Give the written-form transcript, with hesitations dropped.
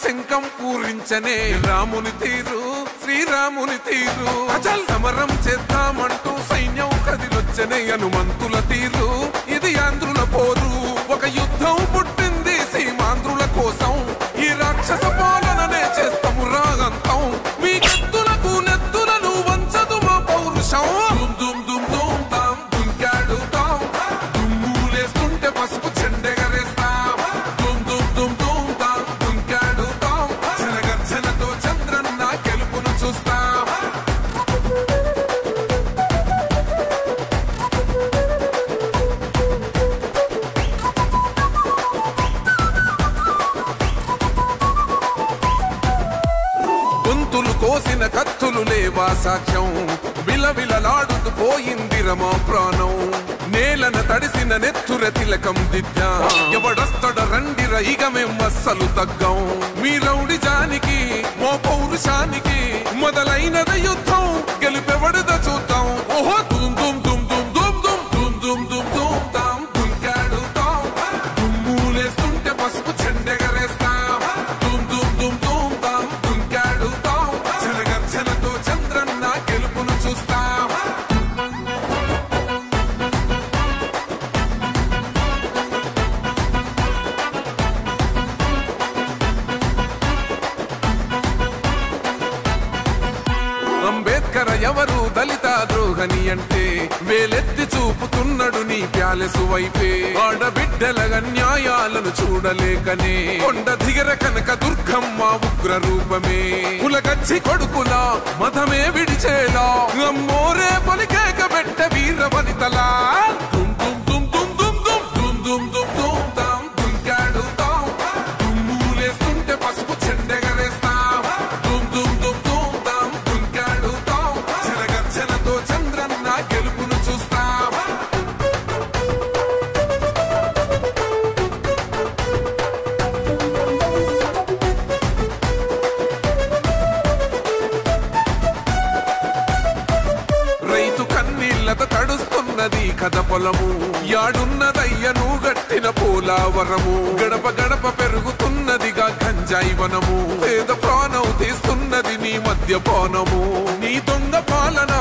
శంఖం పూరించనే రాముని తీరు శ్రీరాముని తీరు అచల్ సమరం చేద్దామంటూ సైన్యం కదిలొచ్చనే హనుమంతుల తీరు ఇది ఆంధ్రుల పోరు ఒక యుద్ధం పుట్టింది సీమాంధ్రుల కోసం ఈ రాక్షస పాలననే చేస్తాము రాగంతం మీ కత్తులకు నెత్తులను వంచదు మా పౌరుషం దుమ్ దుమ్ దుమ్ తాం దుంకాడుతాం దుమ్ములేస్తుంటే పసుపు చెండెగరేస్తాం దుమ్ దుమ్ దుమ్ దుమ్ తాం దుంకాడుతాం జనగర్జనతో చంద్రన్న గెలుపును చూస్తాం గొంతులు కోసిన కత్తులు లేవా సాక్ష్యం విలవిలలాడుతూ పోయింది రమా ప్రాణం నేలన తడిసిన నెత్తుర తిలకం దిద్దా ఎవడొస్తడ రండిర ఇక మేం అస్సలు తగ్గం మీ రౌడి జానికి మో పౌరుషానికి మొదలైనద యుద్ధం గెలుపెవడద చూద్దాం ఓహో దుమ్ దుమ్ దుమ్ దుమ్ దుమ్ దుమ్ దుమ్ దుమ్ దుమ్ దుమ్ తాం దుంకాడుతాం దుమ్ములేస్తుంటే పసుపు చెండెగరేస్తాం దుమ్ దుమ్ దుమ్ దుమ్ తాం దుంకాడుతాం జనగర్జనతో చంద్రన్న గెలుపును చూస్తాం అంబేద్కర్ ఎవరు దళిత ద్రోహని అంటే వేలెత్తి చూపుతున్నాడు నీ ప్యాలెసు వైపే ఆడబిడ్డల న్యాయాలను చూడలేకనే కొండ దిగర కనక దుర్గమ్మ ఉగ్ర రూపమే కులగచ్చి కొడుకులా మతమే విడిచేలా అమ్మోరే పలికేక పెట్ట వీర వనితలా దుమ్ దుమ్ దుమ్ దుమ్ దుమ్ దుమ్ దుమ్ దుమ్ దుమ్ తాం దుంకాడుతాం దుమ్ములేస్తుంటే పసుపు చెండెగరేస్తాం దుమ్ దుమ్ దుమ్ దుమ్ తాం దుంకాడుతాం జనగర్జనతో చంద్రన్న గెలుపును చూస్తాం రైతు కన్నీళ్లతో తడుస్తున్నది కథ పొలము యాడున్నదయ్యను గట్టిన పోలావరము గడప గడప పెరుగుతున్నదిగా గంజాయి వనము పేద ప్రాణం తీస్తున్నది నీ మద్యపానము నీ దొంగ పాలన